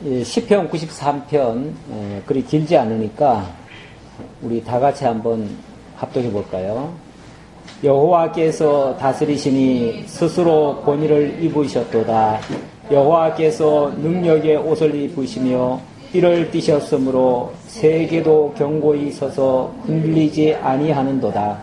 시편 93편 그리 길지 않으니까 우리 다 같이 한번 합독해 볼까요? 여호와께서 다스리시니 스스로 권위를 입으셨도다. 여호와께서 능력의 옷을 입으시며 띠를 띠셨으므로 세계도 견고히 서서 흔들리지 아니하는도다.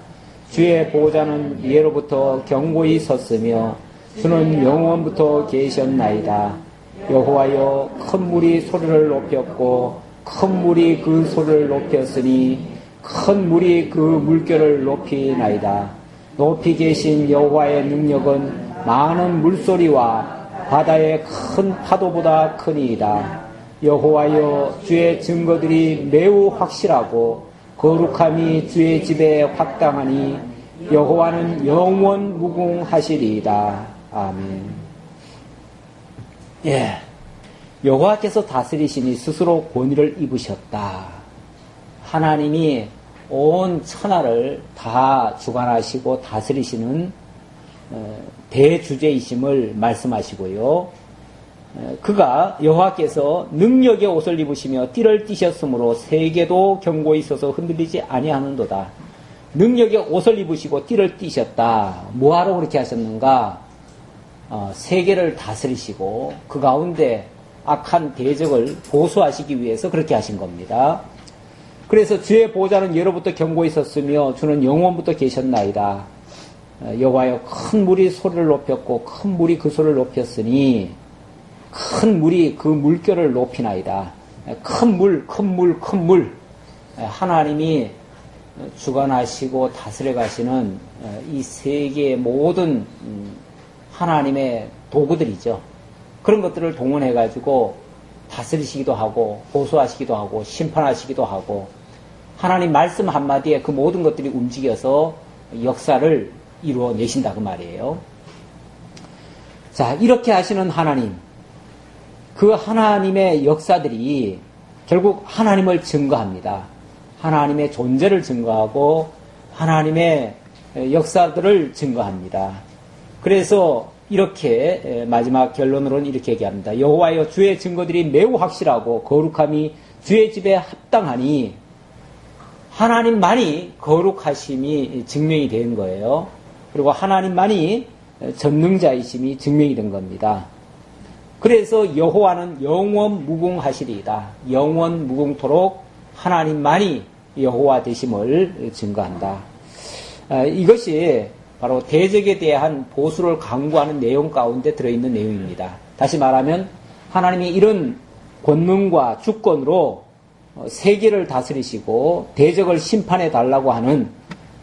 주의 보호자는 예로부터 견고히 섰으며 주는 영원부터 계셨나이다. 여호와여, 큰 물이 소리를 높였고 큰 물이 그 소리를 높였으니 큰 물이 그 물결을 높이나이다. 높이 계신 여호와의 능력은 많은 물소리와 바다의 큰 파도보다 크니이다. 여호와여, 주의 증거들이 매우 확실하고 거룩함이 주의 집에 확당하니 여호와는 영원 무궁하시리이다. 아멘. 예, 여호와께서 다스리시니 스스로 권위를 입으셨다. 하나님이 온 천하를 다 주관하시고 다스리시는 대주제이심을 말씀하시고요. 그가 여호와께서 능력의 옷을 입으시며 띠를 띠셨으므로 세계도 견고히 있어서 흔들리지 아니하는도다. 능력의 옷을 입으시고 띠를 띠셨다. 뭐하러 그렇게 하셨는가? 세계를 다스리시고 그 가운데 악한 대적을 보수하시기 위해서 그렇게 하신 겁니다. 그래서 주의 보호자는 예로부터 견고히 있었으며 주는 영원부터 계셨나이다. 여호와여, 큰 물이 소리를 높였고 큰 물이 그 소리를 높였으니 큰 물이 그 물결을 높이나이다. 큰 물. 하나님이 주관하시고 다스려 가시는 이 세계의 모든 하나님의 도구들이죠. 그런 것들을 동원해가지고 다스리시기도 하고 보수하시기도 하고 심판하시기도 하고 하나님 말씀 한마디에 그 모든 것들이 움직여서 역사를 이루어내신다 그 말이에요. 자, 이렇게 하시는 하나님, 그 하나님의 역사들이 결국 하나님을 증거합니다. 하나님의 존재를 증거하고 하나님의 역사들을 증거합니다. 그래서 이렇게 마지막 결론으로는 이렇게 얘기합니다. 여호와여, 주의 증거들이 매우 확실하고 거룩함이 주의 집에 합당하니 하나님만이 거룩하심이 증명이 된 거예요. 그리고 하나님만이 전능자이심이 증명이 된 겁니다. 그래서 여호와는 영원 무궁하시리이다. 영원 무궁토록 하나님만이 여호와 되심을 증거한다. 이것이 바로 대적에 대한 보수를 강구하는 내용 가운데 들어있는 내용입니다. 다시 말하면 하나님이 이런 권능과 주권으로 세계를 다스리시고 대적을 심판해 달라고 하는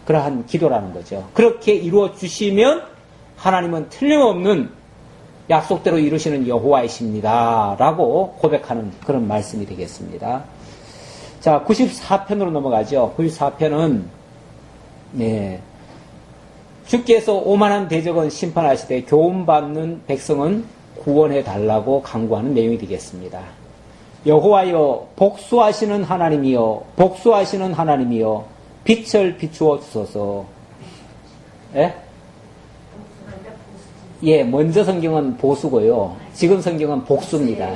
그러한 기도라는 거죠. 그렇게 이루어 주시면 하나님은 틀림없는 약속대로 이루시는 여호와이십니다. 라고 고백하는 그런 말씀이 되겠습니다. 자, 94편으로 넘어가죠. 94편은 주께서 오만한 대적은 심판하시되 교훈받는 백성은 구원해 달라고 강구하는 내용이 되겠습니다. 여호와여, 복수하시는 하나님이여, 복수하시는 하나님이여, 빛을 비추어 주소서. 예, 먼저 성경은 보수고요. 지금 성경은 복수입니다.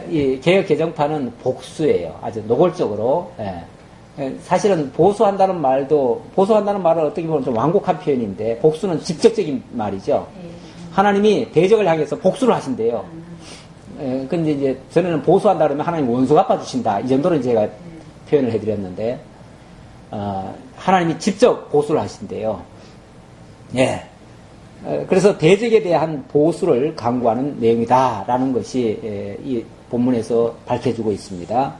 이 개역 개정판은 복수예요. 아주 노골적으로. 사실은 보수한다는 말은 어떻게 보면 좀 완곡한 표현인데 복수는 직접적인 말이죠. 하나님이 대적을 향해서 복수를 하신대요. 근데 이제 전에는 보수한다 그러면 하나님 원수 갚아주신다. 이 정도로 제가 표현을 해드렸는데 하나님이 직접 보수를 하신대요. 예. 그래서 대적에 대한 보수를 강구하는 내용이다라는 것이 이 본문에서 밝혀주고 있습니다.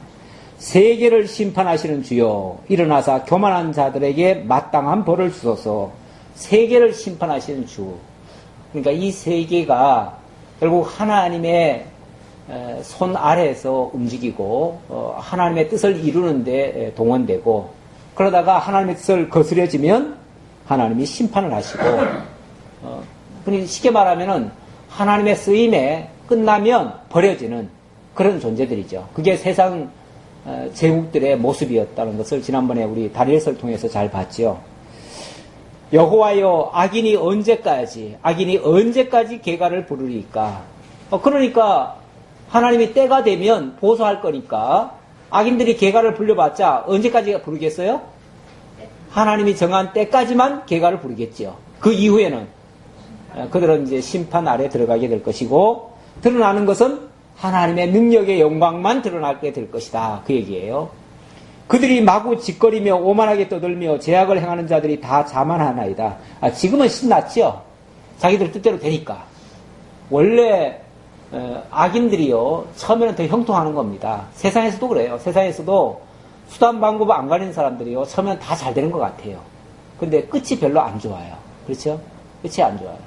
세계를 심판하시는 주여, 일어나사 교만한 자들에게 마땅한 벌을 주소서. 세계를 심판하시는 주. 그러니까 이 세계가 결국 하나님의 손 아래에서 움직이고 하나님의 뜻을 이루는데 동원되고 그러다가 하나님의 뜻을 거스려지면 하나님이 심판을 하시고 쉽게 말하면은 하나님의 쓰임에 끝나면 버려지는 그런 존재들이죠. 그게 세상 제국들의 모습이었다는 것을 지난번에 우리 다리엘서를 통해서 잘 봤죠. 여호와여, 악인이 언제까지 개가를 부르리까? 그러니까 하나님이 때가 되면 보수할 거니까 악인들이 계가를 불려봤자 언제까지 부르겠어요? 하나님이 정한 때까지만 계가를 부르겠죠. 그 이후에는 그들은 이제 심판 아래 들어가게 될 것이고, 드러나는 것은 하나님의 능력의 영광만 드러나게 될 것이다. 그 얘기예요. 그들이 마구 짓거리며 오만하게 떠들며 제약을 행하는 자들이 다 자만하나이다. 지금은 신났죠. 자기들 뜻대로 되니까. 원래 악인들이요, 처음에는 더 형통하는 겁니다. 세상에서도 그래요. 세상에서도 수단 방법 안 가리는 사람들이요, 처음에는 다 잘 되는 것 같아요. 근데 끝이 별로 안 좋아요. 그렇죠? 끝이 안 좋아요.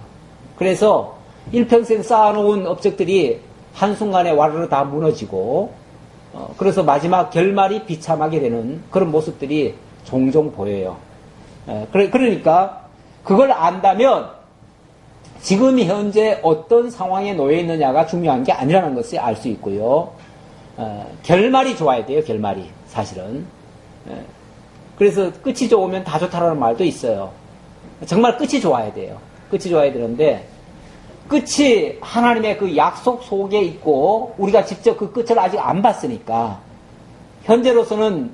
그래서 일평생 쌓아놓은 업적들이 한순간에 와르르 다 무너지고, 그래서 마지막 결말이 비참하게 되는 그런 모습들이 종종 보여요. 그러니까 그걸 안다면 지금 현재 어떤 상황에 놓여 있느냐가 중요한 게 아니라는 것을 알 수 있고요. 결말이 좋아야 돼요. 결말이 사실은. 그래서 끝이 좋으면 다 좋다라는 말도 있어요. 정말 끝이 좋아야 돼요. 끝이 좋아야 되는데, 끝이 하나님의 그 약속 속에 있고 우리가 직접 그 끝을 아직 안 봤으니까 현재로서는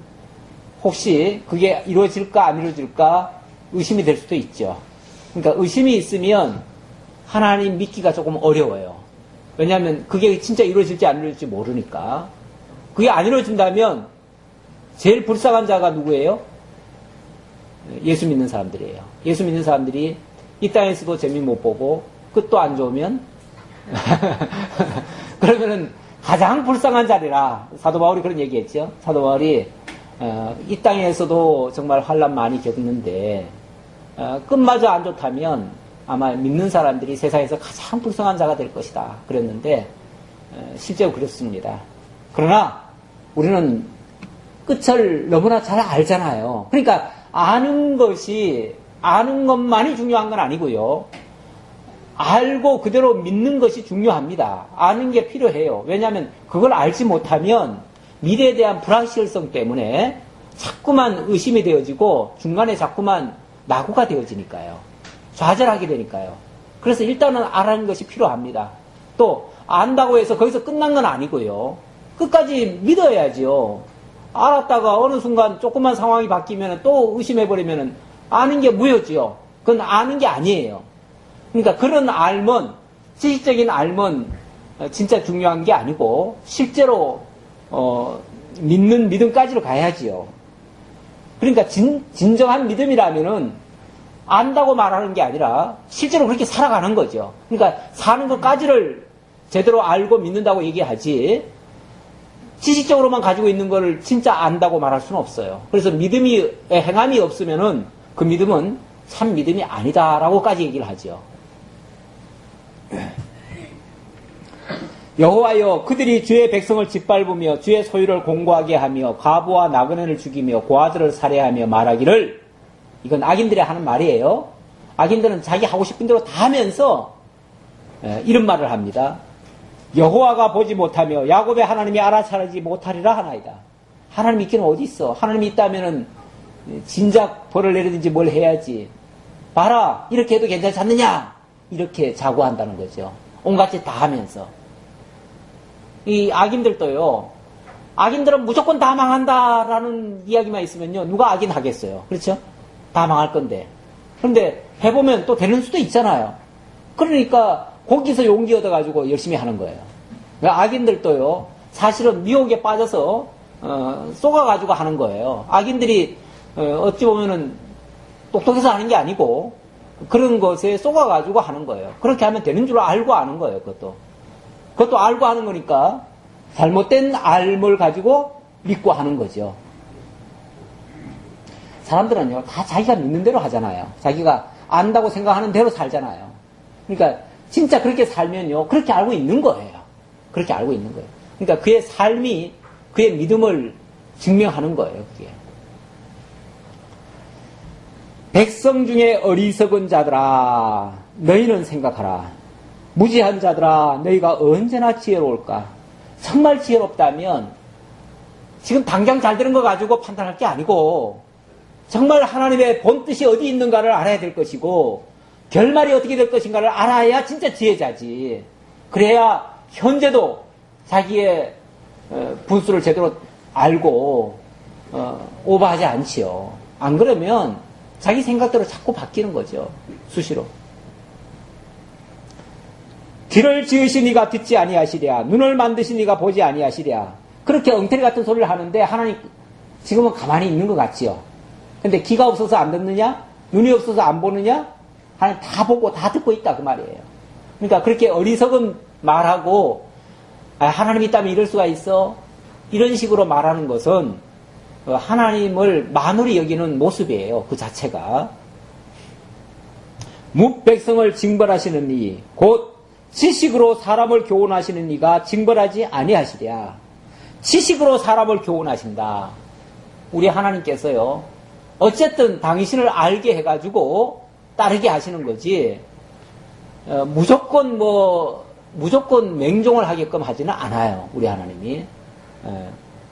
혹시 그게 이루어질까 안 이루어질까 의심이 될 수도 있죠. 그러니까 의심이 있으면 하나님 믿기가 조금 어려워요. 왜냐하면 그게 진짜 이루어질지 안 이루어질지 모르니까. 그게 안 이루어진다면 제일 불쌍한 자가 누구예요? 예수 믿는 사람들이에요. 예수 믿는 사람들이 이 땅에서도 재미 못 보고 끝도 안 좋으면 그러면은 가장 불쌍한 자리라. 사도 바울이 그런 얘기했죠. 사도 바울이 이 땅에서도 정말 환난 많이 겪는데 끝마저 안 좋다면 아마 믿는 사람들이 세상에서 가장 불쌍한 자가 될 것이다. 그랬는데 실제로 그렇습니다. 그러나 우리는 끝을 너무나 잘 알잖아요. 그러니까 아는 것만이 중요한 건 아니고요. 알고 그대로 믿는 것이 중요합니다. 아는 게 필요해요. 왜냐하면 그걸 알지 못하면 미래에 대한 불확실성 때문에 자꾸만 의심이 되어지고 중간에 자꾸만 낙오가 되어지니까요. 좌절하게 되니까요. 그래서 일단은 알아는 것이 필요합니다. 또 안다고 해서 거기서 끝난 건 아니고요. 끝까지 믿어야지요. 알았다가 어느 순간 조그만 상황이 바뀌면 또 의심해버리면 아는 게 무효지요. 그건 아는 게 아니에요. 그러니까 그런 알면, 지식적인 알면 진짜 중요한 게 아니고 실제로 믿는 믿음까지로 가야지요. 그러니까 진정한 믿음이라면은 안다고 말하는 게 아니라 실제로 그렇게 살아가는 거죠. 그러니까 사는 것까지를 제대로 알고 믿는다고 얘기하지 지식적으로만 가지고 있는 거를 진짜 안다고 말할 수는 없어요. 그래서 믿음이 행함이 없으면은 그 믿음은 참 믿음이 아니다라고까지 얘기를 하죠. 여호와여, 그들이 주의 백성을 짓밟으며 주의 소유를 공고하게 하며 과부와 나그네를 죽이며 고아들을 살해하며 말하기를, 이건 악인들이 하는 말이에요. 악인들은 자기 하고 싶은 대로 다 하면서 이런 말을 합니다. 여호와가 보지 못하며 야곱의 하나님이 알아차리지 못하리라 하나이다. 하나님 있기는 어디 있어? 하나님이 있다면은 진작 벌을 내리든지 뭘 해야지. 봐라, 이렇게 해도 괜찮지 않느냐? 이렇게 자고한다는 거죠. 온갖 짓 다 하면서. 이 악인들도요, 악인들은 무조건 다 망한다라는 이야기만 있으면요, 누가 악인 하겠어요? 그렇죠? 다 망할 건데. 그런데 해보면 또 되는 수도 있잖아요. 그러니까 거기서 용기 얻어가지고 열심히 하는 거예요. 그러니까 악인들도요, 사실은 미혹에 빠져서 쏘가가지고 하는 거예요. 악인들이 어찌 보면은 똑똑해서 하는 게 아니고 그런 것에 쏘가가지고 하는 거예요. 그렇게 하면 되는 줄 알고 하는 거예요. 그것도 알고 하는 거니까 잘못된 알을 가지고 믿고 하는 거죠. 사람들은요, 다 자기가 믿는 대로 하잖아요. 자기가 안다고 생각하는 대로 살잖아요. 그러니까 진짜 그렇게 살면요, 그렇게 알고 있는 거예요. 그렇게 알고 있는 거예요. 그러니까 그의 삶이 그의 믿음을 증명하는 거예요. 그게. 백성 중에 어리석은 자들아, 너희는 생각하라. 무지한 자들아, 너희가 언제나 지혜로울까? 정말 지혜롭다면 지금 당장 잘 되는 거 가지고 판단할 게 아니고 정말 하나님의 본뜻이 어디 있는가를 알아야 될 것이고 결말이 어떻게 될 것인가를 알아야 진짜 지혜자지. 그래야 현재도 자기의 분수를 제대로 알고 오버하지 않지요. 안 그러면 자기 생각대로 자꾸 바뀌는 거죠. 수시로. 귀를 지으신 이가 듣지 아니하시랴. 눈을 만드신 이가 보지 아니하시랴. 그렇게 엉터리 같은 소리를 하는데 하나님 지금은 가만히 있는 것 같지요. 근데 귀가 없어서 안 듣느냐? 눈이 없어서 안 보느냐? 하나님 다 보고 다 듣고 있다 그 말이에요. 그러니까 그렇게 어리석은 말하고 하나님 있다면 이럴 수가 있어? 이런 식으로 말하는 것은 하나님을 만홀히 여기는 모습이에요. 그 자체가. 뭇백성을 징벌하시는 이, 곧 지식으로 사람을 교훈하시는 이가 징벌하지 아니하시랴. 지식으로 사람을 교훈하신다. 우리 하나님께서요. 어쨌든 당신을 알게 해가지고 따르게 하시는 거지. 무조건 맹종을 하게끔 하지는 않아요. 우리 하나님이.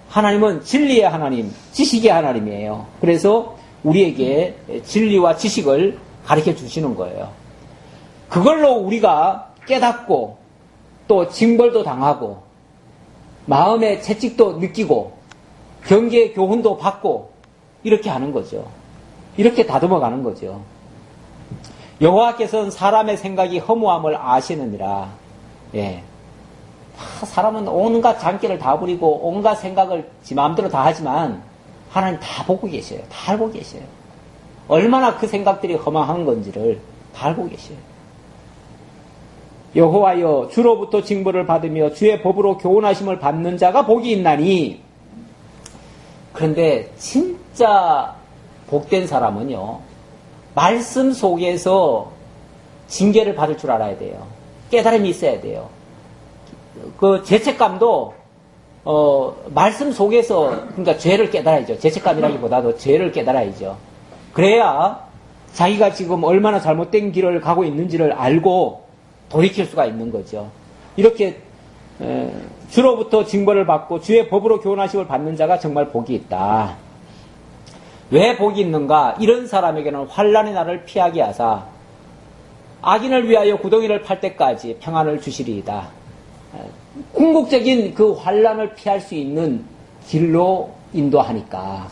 하나님은 진리의 하나님, 지식의 하나님이에요. 그래서 우리에게 진리와 지식을 가르쳐 주시는 거예요. 그걸로 우리가 깨닫고 또 징벌도 당하고 마음의 채찍도 느끼고 경계의 교훈도 받고 이렇게 하는 거죠. 이렇게 다듬어 가는 거죠. 여호와께서는 사람의 생각이 허무함을 아시느니라. 예. 사람은 온갖 장기를 다 부리고 온갖 생각을 지 마음대로 다 하지만 하나님 다 보고 계셔요. 다 알고 계셔요. 얼마나 그 생각들이 허망한 건지를 다 알고 계셔요. 여호와여 주로부터 징벌을 받으며 주의 법으로 교훈하심을 받는 자가 복이 있나니. 그런데 진짜 복된 사람은요. 말씀 속에서 징계를 받을 줄 알아야 돼요. 깨달음이 있어야 돼요. 그 죄책감도 말씀 속에서 그러니까 죄를 깨달아야죠. 죄책감이라기보다도 죄를 깨달아야죠. 그래야 자기가 지금 얼마나 잘못된 길을 가고 있는지를 알고 돌이킬 수가 있는 거죠. 이렇게 주로부터 징벌을 받고 주의 법으로 교훈하심을 받는 자가 정말 복이 있다. 왜 복이 있는가? 이런 사람에게는 환난의 날을 피하게 하사 악인을 위하여 구덩이를 팔 때까지 평안을 주시리이다. 궁극적인 그 환난을 피할 수 있는 길로 인도하니까.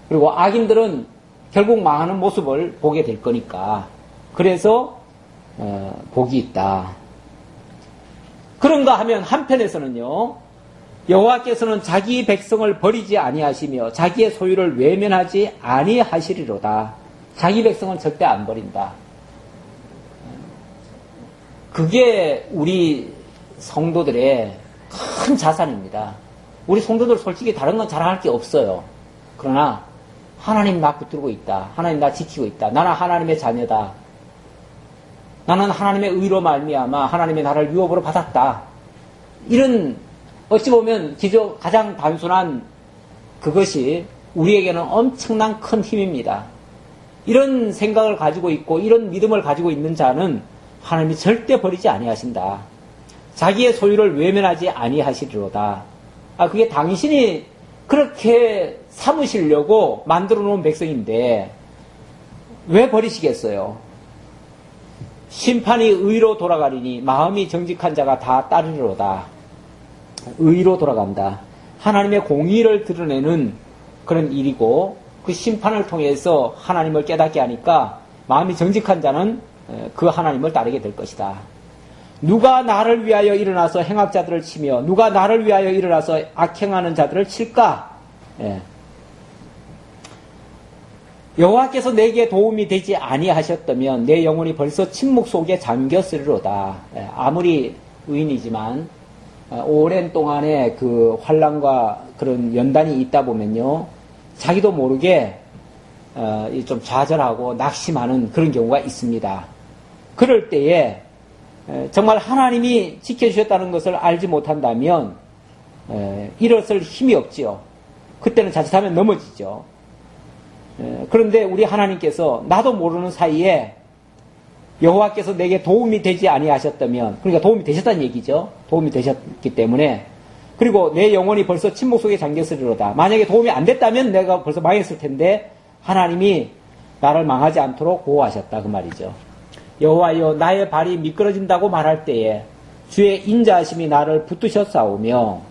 그리고 악인들은 결국 망하는 모습을 보게 될 거니까. 그래서 복이 있다. 그런가 하면 한편에서는요. 여호와께서는 자기 백성을 버리지 아니하시며 자기의 소유를 외면하지 아니하시리로다. 자기 백성은 절대 안 버린다. 그게 우리 성도들의 큰 자산입니다. 우리 성도들 솔직히 다른 건 자랑할 게 없어요. 그러나 하나님 나 붙들고 있다. 하나님 나 지키고 있다. 나는 하나님의 자녀다. 나는 하나님의 의로 말미암아 하나님의 나를 유업으로 받았다. 이런 어찌 보면 가장 단순한 그것이 우리에게는 엄청난 큰 힘입니다. 이런 생각을 가지고 있고 이런 믿음을 가지고 있는 자는 하나님이 절대 버리지 아니하신다. 자기의 소유를 외면하지 아니하시리로다. 그게 당신이 그렇게 삼으시려고 만들어 놓은 백성인데 왜 버리시겠어요? 심판이 의로 돌아가리니 마음이 정직한 자가 다 따르리로다. 의로 돌아간다. 하나님의 공의를 드러내는 그런 일이고 그 심판을 통해서 하나님을 깨닫게 하니까 마음이 정직한 자는 그 하나님을 따르게 될 것이다. 누가 나를 위하여 일어나서 행악자들을 치며 누가 나를 위하여 일어나서 악행하는 자들을 칠까? 예. 여호와께서 내게 도움이 되지 아니하셨다면 내 영혼이 벌써 침묵 속에 잠겼으리로다. 예. 아무리 의인이지만 오랜 동안의 그 환난과 그런 연단이 있다 보면요, 자기도 모르게 좀 좌절하고 낙심하는 그런 경우가 있습니다. 그럴 때에 정말 하나님이 지켜주셨다는 것을 알지 못한다면 일어설 힘이 없지요. 그때는 자칫하면 넘어지죠. 그런데 우리 하나님께서 나도 모르는 사이에 여호와께서 내게 도움이 되지 아니하셨다면, 그러니까 도움이 되셨다는 얘기죠. 도움이 되셨기 때문에. 그리고 내 영혼이 벌써 침묵 속에 잠겼으리로다. 만약에 도움이 안 됐다면 내가 벌써 망했을 텐데 하나님이 나를 망하지 않도록 보호하셨다 그 말이죠. 여호와여 나의 발이 미끄러진다고 말할 때에 주의 인자하심이 나를 붙드셨사오며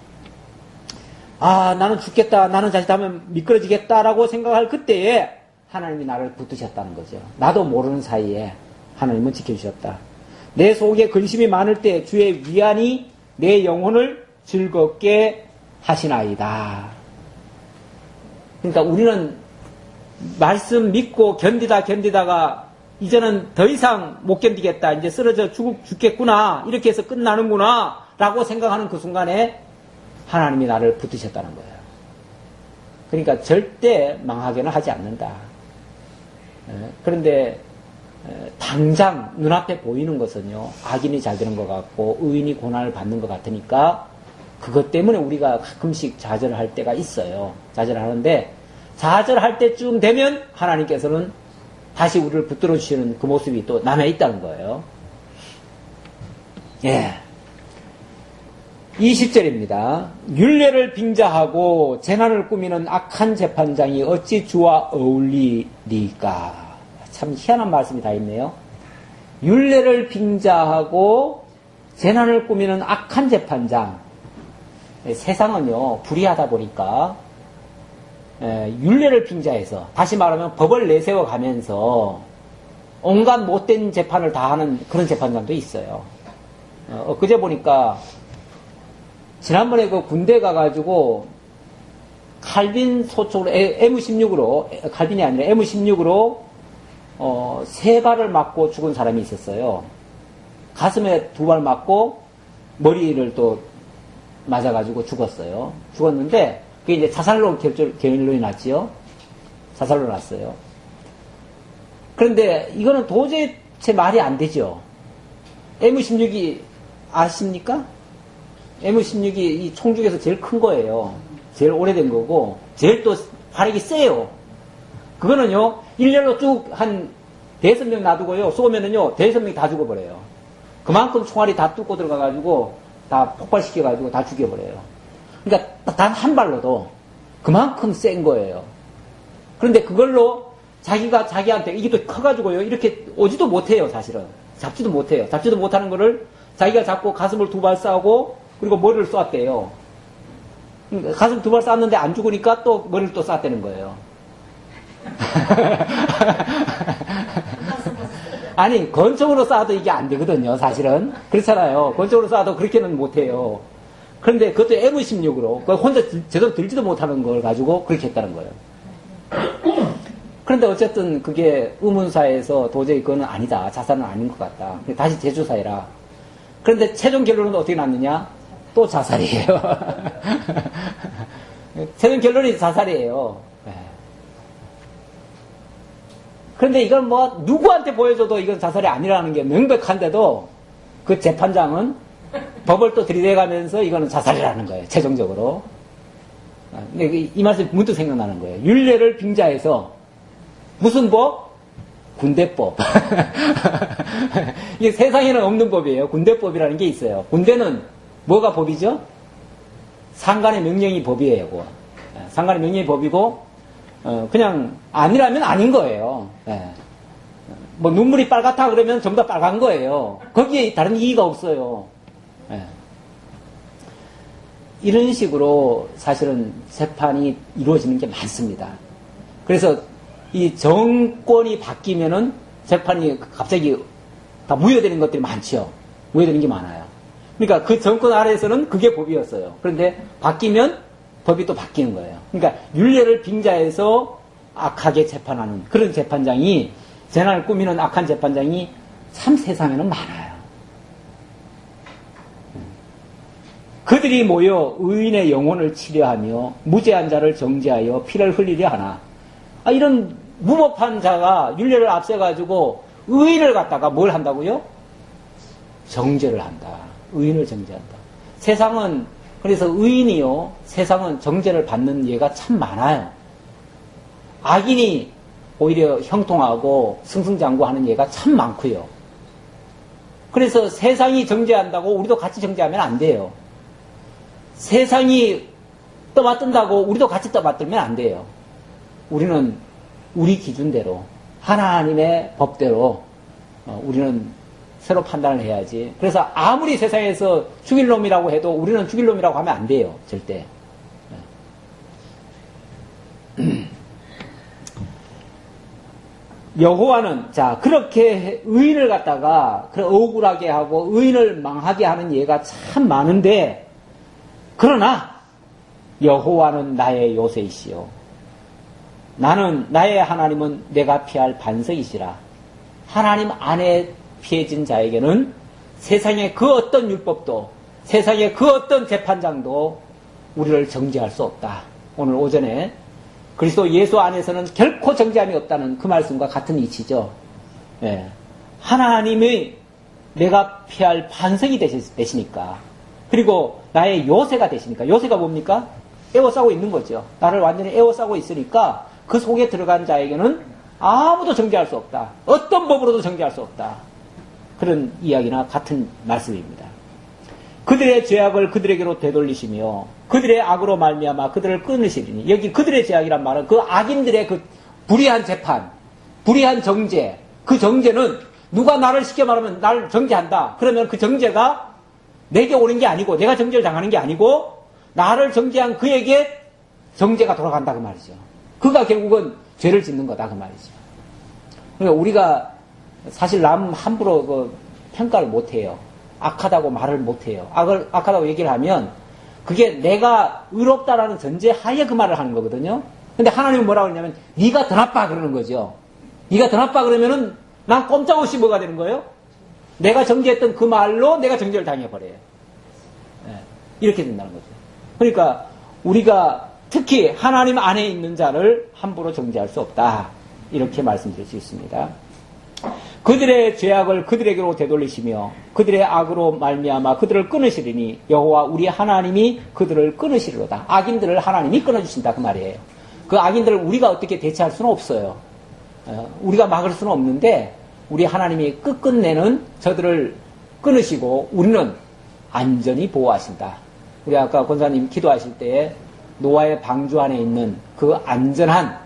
아 나는 죽겠다 나는 자칫하면 미끄러지겠다라고 생각할 그때에 하나님이 나를 붙드셨다는 거죠. 나도 모르는 사이에 하나님은 지켜주셨다. 내 속에 근심이 많을 때 주의 위안이 내 영혼을 즐겁게 하시나이다. 그러니까 우리는 말씀 믿고 견디다가 이제는 더 이상 못 견디겠다. 이제 쓰러져 죽겠구나. 이렇게 해서 끝나는구나. 라고 생각하는 그 순간에 하나님이 나를 붙드셨다는 거예요. 그러니까 절대 망하게는 하지 않는다. 그런데 당장 눈앞에 보이는 것은요. 악인이 잘 되는 것 같고 의인이 고난을 받는 것 같으니까 그것 때문에 우리가 가끔씩 좌절할 때가 있어요. 좌절하는데 좌절할 때쯤 되면 하나님께서는 다시 우리를 붙들어 주시는 그 모습이 또 남아 있다는 거예요. 예. 20절입니다. 율례를 빙자하고 재난을 꾸미는 악한 재판장이 어찌 주와 어울리리까. 참 희한한 말씀이 다 있네요. 율례를 빙자하고 재난을 꾸미는 악한 재판장. 세상은요 불의하다 보니까 율례를 빙자해서 다시 말하면 법을 내세워 가면서 온갖 못된 재판을 다 하는 그런 재판장도 있어요. 그제 보니까 지난번에 그 군대 가가지고 칼빈 소총으로 M16으로 칼빈이 아니라 M16으로 3발을 맞고 죽은 사람이 있었어요. 가슴에 2발 맞고 머리를 또 맞아가지고 죽었어요. 죽었는데 그게 이제 자살로 결론이 났지요. 자살로 났어요. 그런데 이거는 도저히 제 말이 안 되죠. M16이 아십니까? M16이 이 총 중에서 제일 큰 거예요. 제일 오래된 거고 제일 또 화력이 세요. 그거는요 1년로 쭉 한 5명 놔두고요 쏘면은요 5명이 다 죽어버려요. 그만큼 총알이 다 뚫고 들어가가지고 다 폭발시켜가지고 다 죽여버려요. 그러니까 단 한 발로도 그만큼 센 거예요. 그런데 그걸로 자기가 자기한테 이게 또 커가지고요 이렇게 오지도 못해요. 사실은 잡지도 못해요. 잡지도 못하는 거를 자기가 잡고 가슴을 2발 쏴고 그리고 머리를 쐈대요. 가슴 2발 쐈는데 안 죽으니까 또 머리를 또 쐈다는 거예요. 아니 권총으로 쏴도 이게 안 되거든요. 사실은 그렇잖아요. 권총으로 쏴도 그렇게는 못해요. 그런데 그것도 M16으로 혼자 제대로 들지도 못하는 걸 가지고 그렇게 했다는 거예요. 그런데 어쨌든 그게 의문사에서 도저히 그거는 아니다. 자살은 아닌 것 같다. 다시 재조사해라. 그런데 최종 결론은 어떻게 났느냐? 또 자살이에요. 최종 결론이 자살이에요. 그런데 이건 뭐 누구한테 보여줘도 이건 자살이 아니라는 게 명백한데도 그 재판장은 법을 또 들이대가면서 이거는 자살이라는 거예요. 최종적으로. 근데 이 말씀이 문득 생각나는 거예요. 율례를 빙자해서 무슨 법? 군대법. 이게 세상에는 없는 법이에요. 군대법이라는 게 있어요. 군대는 뭐가 법이죠? 상관의 명령이 법이에요. 그거. 상관의 명령이 법이고 그냥 아니라면 아닌 거예요. 뭐 눈물이 빨갛다 그러면 전부 다 빨간 거예요. 거기에 다른 이의가 없어요. 이런 식으로 사실은 재판이 이루어지는 게 많습니다. 그래서 이 정권이 바뀌면은 재판이 갑자기 다 무효되는 것들이 많죠. 무효되는 게 많아요. 그러니까 그 정권 아래에서는 그게 법이었어요. 그런데 바뀌면 법이 또 바뀌는 거예요. 그러니까 율례를 빙자해서 악하게 재판하는 그런 재판장이 재난을 꾸미는 악한 재판장이 참 세상에는 많아요. 그들이 모여 의인의 영혼을 치려하며 무죄한 자를 정죄하여 피를 흘리려 하나. 이런 무법한 자가 율례를 앞세가지고 의인을 갖다가 뭘 한다고요? 정죄를 한다. 의인을 정죄한다. 세상은 그래서 의인이요 세상은 정죄를 받는 예가 참 많아요. 악인이 오히려 형통하고 승승장구하는 예가 참 많고요. 그래서 세상이 정죄한다고 우리도 같이 정죄하면 안 돼요. 세상이 떠받든다고 우리도 같이 떠받들면 안 돼요. 우리는 우리 기준대로 하나님의 법대로 우리는 새로 판단을 해야지. 그래서 아무리 세상에서 죽일 놈이라고 해도 우리는 죽일 놈이라고 하면 안 돼요. 절대. 여호와는 자 그렇게 의인을 갖다가 억울하게 하고 의인을 망하게 하는 예가 참 많은데 그러나 여호와는 나의 요새이시오. 나의 하나님은 내가 피할 반석이시라. 하나님 안에 피해진 자에게는 세상의 그 어떤 율법도 세상의 그 어떤 재판장도 우리를 정죄할 수 없다. 오늘 오전에 그리스도 예수 안에서는 결코 정죄함이 없다는 그 말씀과 같은 이치죠. 예. 하나님의 내가 피할 반석이 되시니까 그리고 나의 요새가 되시니까 요새가 뭡니까? 에워싸고 있는 거죠. 나를 완전히 에워싸고 있으니까 그 속에 들어간 자에게는 아무도 정죄할 수 없다. 어떤 법으로도 정죄할 수 없다. 그런 이야기나 같은 말씀입니다. 그들의 죄악을 그들에게로 되돌리시며 그들의 악으로 말미암아 그들을 끊으시리니 여기 그들의 죄악이란 말은 그 악인들의 그 불의한 재판, 불의한 정죄 그 정죄는 누가 나를 시켜 말하면 나를 정죄한다. 그러면 그 정죄가 내게 오는 게 아니고 내가 정죄를 당하는 게 아니고 나를 정죄한 그에게 정죄가 돌아간다 그 말이죠. 그가 결국은 죄를 짓는 거다 그 말이죠. 그러니까 우리가 사실 남 함부로 그 평가를 못해요. 악하다고 말을 못해요. 악하다고 얘기를 하면 그게 내가 의롭다라는 전제하에 그 말을 하는 거거든요. 근데 하나님은 뭐라고 그러냐면 네가 더 나빠 그러는 거죠. 네가 더 나빠 그러면은 난 꼼짝없이 뭐가 되는 거예요? 내가 정죄했던 그 말로 내가 정죄를 당해버려요. 네, 이렇게 된다는 거죠. 그러니까 우리가 특히 하나님 안에 있는 자를 함부로 정죄할 수 없다. 이렇게 말씀드릴 수 있습니다. 그들의 죄악을 그들에게로 되돌리시며 그들의 악으로 말미암아 그들을 끊으시리니 여호와 우리 하나님이 그들을 끊으시리로다. 악인들을 하나님이 끊어주신다 그 말이에요. 그 악인들을 우리가 어떻게 대체할 수는 없어요. 우리가 막을 수는 없는데 우리 하나님이 끝끝내는 저들을 끊으시고 우리는 안전히 보호하신다. 우리 아까 권사님 기도하실 때에 노아의 방주 안에 있는 그 안전한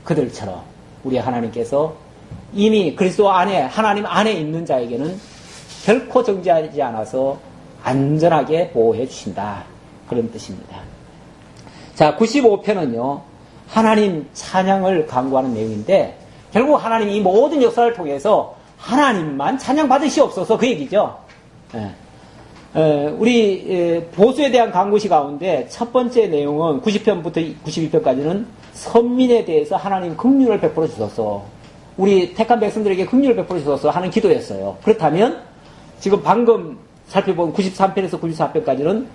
그들처럼 우리 하나님께서 이미 그리스도 안에 하나님 안에 있는 자에게는 결코 정죄하지 않아서 안전하게 보호해 주신다. 그런 뜻입니다. 자, 95편은요. 하나님 찬양을 강구하는 내용인데 결국 하나님 이 모든 역사를 통해서 하나님만 찬양 받으시옵소서 그 얘기죠. 우리 보수에 대한 강구시 가운데 첫 번째 내용은 90편부터 92편까지는 선민에 대해서 하나님 긍휼을 베풀어 주소서. 우리 택한 백성들에게 긍휼을 베풀어 주소서 하는 기도였어요. 그렇다면 지금 방금 살펴본 93편에서 94편까지는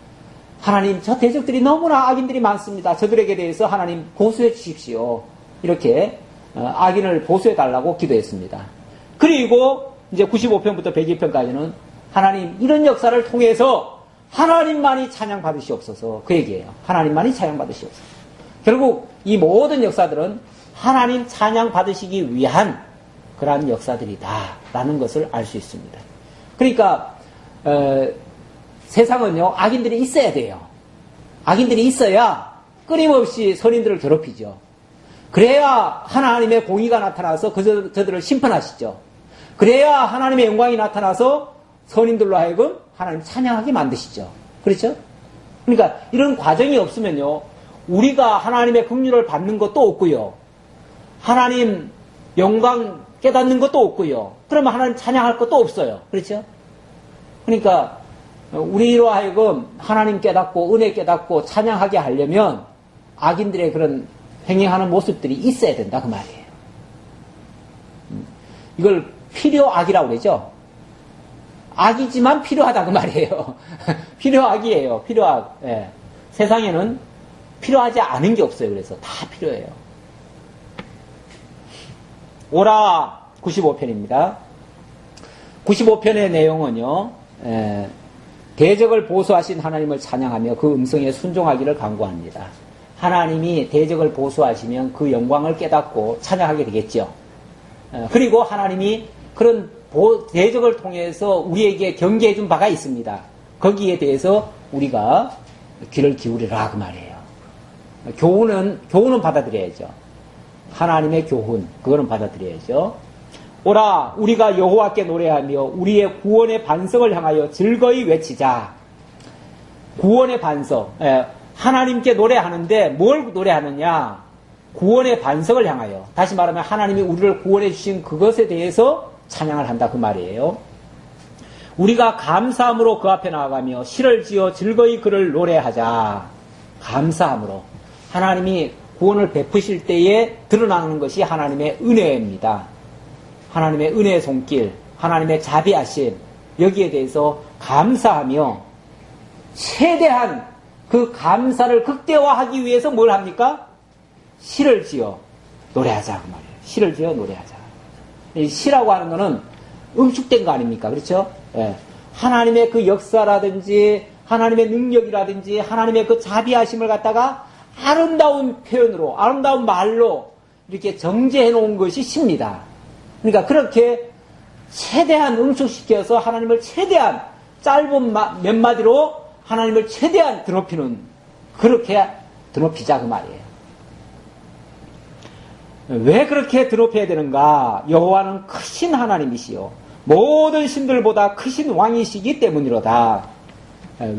하나님 저 대적들이 너무나 악인들이 많습니다. 저들에게 대해서 하나님 보수해 주십시오. 이렇게 악인을 보수해 달라고 기도했습니다. 그리고 이제 95편부터 102편까지는 하나님 이런 역사를 통해서 하나님만이 찬양 받으시옵소서 그 얘기예요. 하나님만이 찬양 받으시옵소서. 결국 이 모든 역사들은 하나님 찬양 받으시기 위한 그러한 역사들이다라는 것을 알 수 있습니다. 그러니까 세상은요 악인들이 있어야 돼요. 악인들이 있어야 끊임없이 선인들을 괴롭히죠. 그래야 하나님의 공의가 나타나서 저들을 심판하시죠. 그래야 하나님의 영광이 나타나서 선인들로 하여금 하나님 찬양하게 만드시죠. 그렇죠? 그러니까 이런 과정이 없으면요 우리가 하나님의 긍휼을 받는 것도 없고요. 하나님 영광 깨닫는 것도 없고요. 그러면 하나님 찬양할 것도 없어요. 그렇죠? 그러니까 우리로 하여금 하나님 깨닫고 은혜 깨닫고 찬양하게 하려면 악인들의 그런 행행하는 모습들이 있어야 된다 그 말이에요. 이걸 필요악이라고 그러죠. 악이지만 필요하다 그 말이에요. 필요악이에요. 필요악. 예. 세상에는 필요하지 않은 게 없어요. 그래서 다 필요해요. 오라 95편입니다. 95편의 내용은요. 대적을 보수하신 하나님을 찬양하며 그 음성에 순종하기를 간구합니다. 하나님이 대적을 보수하시면 그 영광을 깨닫고 찬양하게 되겠죠. 그리고 하나님이 그런 대적을 통해서 우리에게 경계해 준 바가 있습니다. 거기에 대해서 우리가 귀를 기울이라 그 말이에요. 교훈은 받아들여야죠. 하나님의 교훈 그거는 받아들여야죠. 오라 우리가 여호와께 노래하며 우리의 구원의 반석을 향하여 즐거이 외치자. 구원의 반석. 하나님께 노래하는데 뭘 노래하느냐? 구원의 반석을 향하여. 다시 말하면 하나님이 우리를 구원해 주신 그것에 대해서 찬양을 한다 그 말이에요. 우리가 감사함으로 그 앞에 나아가며 시를 지어 즐거이 그를 노래하자. 감사함으로. 하나님이 구원을 베푸실 때에 드러나는 것이 하나님의 은혜입니다. 하나님의 은혜의 손길, 하나님의 자비하심, 여기에 대해서 감사하며 최대한 그 감사를 극대화하기 위해서 뭘 합니까? 시를 지어 노래하자 그 말이에요. 시를 지어 노래하자. 이 시라고 하는 거는 응축된 거 아닙니까? 그렇죠? 예. 하나님의 그 역사라든지 하나님의 능력이라든지 하나님의 그 자비하심을 갖다가 아름다운 표현으로 아름다운 말로 이렇게 정제해 놓은 것이 시입니다. 그러니까 그렇게 최대한 응축시켜서 하나님을 최대한 짧은 몇 마디로 하나님을 최대한 드높이는 그렇게 드높이자 그 말이에요. 왜 그렇게 드높여야 되는가? 여호와는 크신 하나님이시요 모든 신들보다 크신 왕이시기 때문이로다.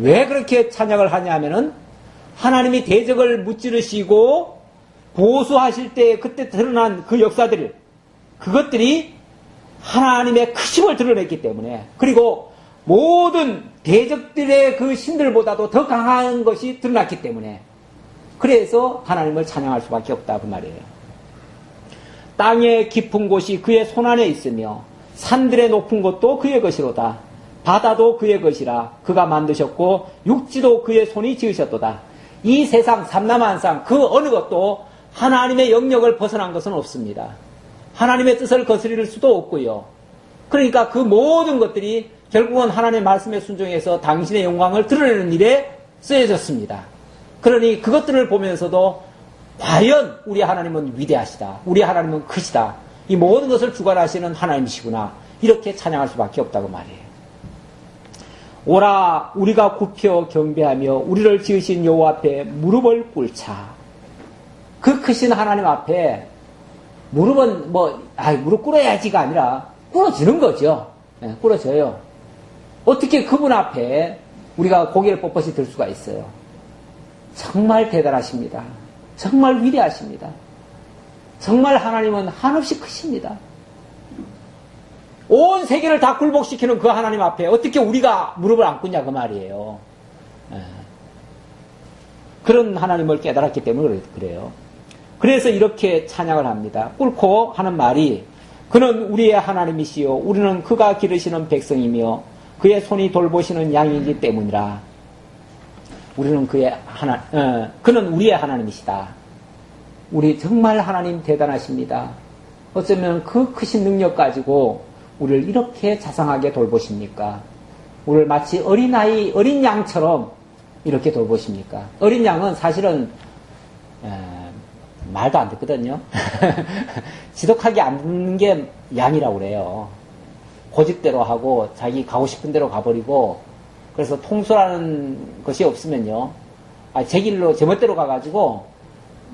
왜 그렇게 찬양을 하냐 하면은 하나님이 대적을 무찌르시고 보수하실 때 그때 드러난 그 역사들 그것들이 하나님의 크심을 드러냈기 때문에 그리고 모든 대적들의 그 신들보다도 더 강한 것이 드러났기 때문에 그래서 하나님을 찬양할 수밖에 없다 그 말이에요. 땅의 깊은 곳이 그의 손안에 있으며 산들의 높은 곳도 그의 것이로다. 바다도 그의 것이라 그가 만드셨고 육지도 그의 손이 지으셨도다. 이 세상 삼라만상 그 어느 것도 하나님의 영역을 벗어난 것은 없습니다. 하나님의 뜻을 거스릴 수도 없고요. 그러니까 그 모든 것들이 결국은 하나님의 말씀에 순종해서 당신의 영광을 드러내는 일에 쓰여졌습니다. 그러니 그것들을 보면서도 과연 우리 하나님은 위대하시다. 우리 하나님은 크시다. 이 모든 것을 주관하시는 하나님이시구나. 이렇게 찬양할 수밖에 없다고 말이에요. 오라 우리가 굽혀 경배하며 우리를 지으신 여호와 앞에 무릎을 꿇자. 그 크신 하나님 앞에 무릎은 무릎 꿇어야지가 아니라 꿇어지는 거죠. 네, 꿇어져요. 어떻게 그분 앞에 우리가 고개를 뻣뻣이 들 수가 있어요. 정말 대단하십니다. 정말 위대하십니다. 정말 하나님은 한없이 크십니다. 온 세계를 다 굴복시키는 그 하나님 앞에 어떻게 우리가 무릎을 안 꿇냐 그 말이에요. 그런 하나님을 깨달았기 때문에 그래요. 그래서 이렇게 찬양을 합니다. 꿇고 하는 말이 그는 우리의 하나님이시요 우리는 그가 기르시는 백성이며 그의 손이 돌보시는 양이기 때문이라. 우리는 그는 우리의 하나님이시다. 우리 정말 하나님 대단하십니다. 어쩌면 그 크신 능력 가지고 우리를 이렇게 자상하게 돌보십니까? 우리를 마치 어린아이, 어린 양처럼 이렇게 돌보십니까? 어린 양은 사실은 말도 안 듣거든요. 지독하게 안 듣는 게 양이라고 그래요. 고집대로 하고 자기 가고 싶은 대로 가버리고 그래서 통솔하는 것이 없으면요. 제 길로 제 멋대로 가가지고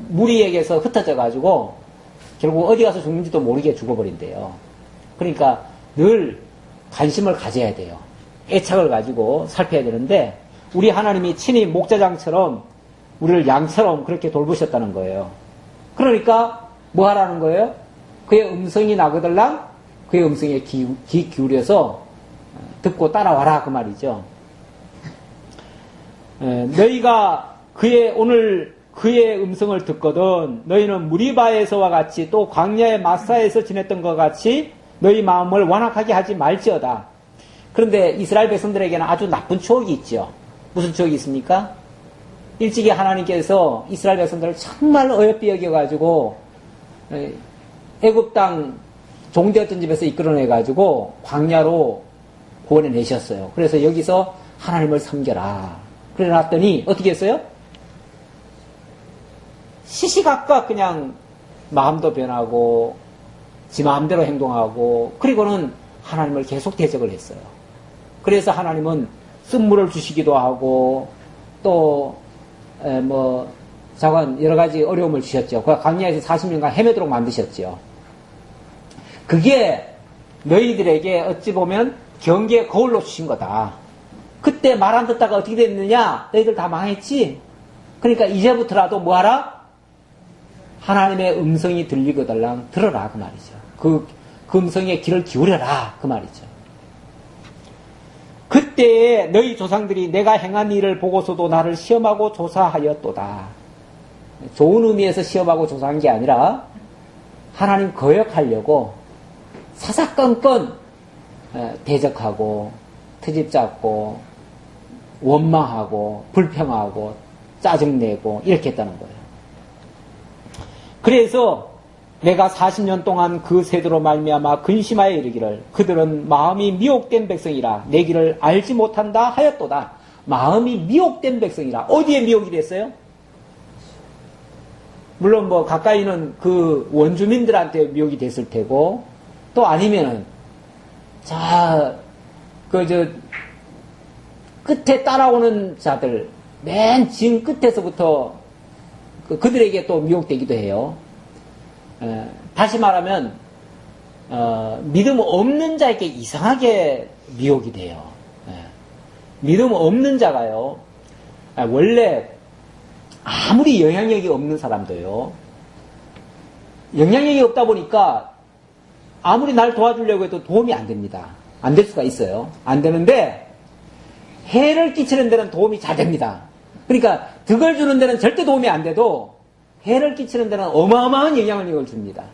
무리에게서 흩어져가지고 결국 어디 가서 죽는지도 모르게 죽어버린대요. 그러니까 늘 관심을 가져야 돼요. 애착을 가지고 살펴야 되는데 우리 하나님이 친히 목자장처럼 우리를 양처럼 그렇게 돌보셨다는 거예요. 그러니까 뭐 하라는 거예요? 그의 음성이 나거들랑 그의 음성에 귀 기울여서 듣고 따라와라 그 말이죠. 너희가 오늘 그의 음성을 듣거든 너희는 무리바에서와 같이 또 광야의 마사에서 지냈던 것 같이 너희 마음을 완악하게 하지 말지어다. 그런데 이스라엘 백성들에게는 아주 나쁜 추억이 있죠. 무슨 추억이 있습니까? 일찍이 하나님께서 이스라엘 백성들을 정말 어여삐 여겨가지고 애굽 땅 종되었던 집에서 이끌어내가지고 광야로 구원해 내셨어요. 그래서 여기서 하나님을 섬겨라. 그래 놨더니 어떻게 했어요? 시시각각 그냥 마음도 변하고 지 마음대로 행동하고 그리고는 하나님을 계속 대적을 했어요. 그래서 하나님은 쓴물을 주시기도 하고 또 여러 가지 어려움을 주셨죠. 광야에서 40년간 헤매도록 만드셨죠. 그게 너희들에게 어찌 보면 경계의 거울로 주신 거다. 그때 말 안 듣다가 어떻게 됐느냐? 너희들 다 망했지? 그러니까 이제부터라도 뭐하라? 하나님의 음성이 들리거들랑 들어라 그 말이죠. 그 음성에 귀를 기울여라 그 말이죠. 그때에 너희 조상들이 내가 행한 일을 보고서도 나를 시험하고 조사하였도다. 좋은 의미에서 시험하고 조사한 게 아니라 하나님 거역하려고 사사건건 대적하고 트집 잡고 원망하고 불평하고 짜증내고 이렇게 했다는 거예요. 그래서 내가 40년 동안 그 세대로 말미암아 근심하여 이르기를 그들은 마음이 미혹된 백성이라 내 길을 알지 못한다 하였도다. 마음이 미혹된 백성이라. 어디에 미혹이 됐어요? 물론 뭐 가까이는 그 원주민들한테 미혹이 됐을 테고 또 아니면은 끝에 따라오는 자들 맨 진 끝에서부터 그들에게 또 미혹되기도 해요. 다시 말하면 믿음 없는 자에게 이상하게 미혹이 돼요. 믿음 없는 자가요. 원래 아무리 영향력이 없는 사람도요. 영향력이 없다 보니까 아무리 날 도와주려고 해도 도움이 안 됩니다. 안 될 수가 있어요. 안 되는데 해를 끼치는 데는 도움이 잘 됩니다. 그러니까 득을 주는 데는 절대 도움이 안 돼도 해를 끼치는 데는 어마어마한 영향력을 줍니다.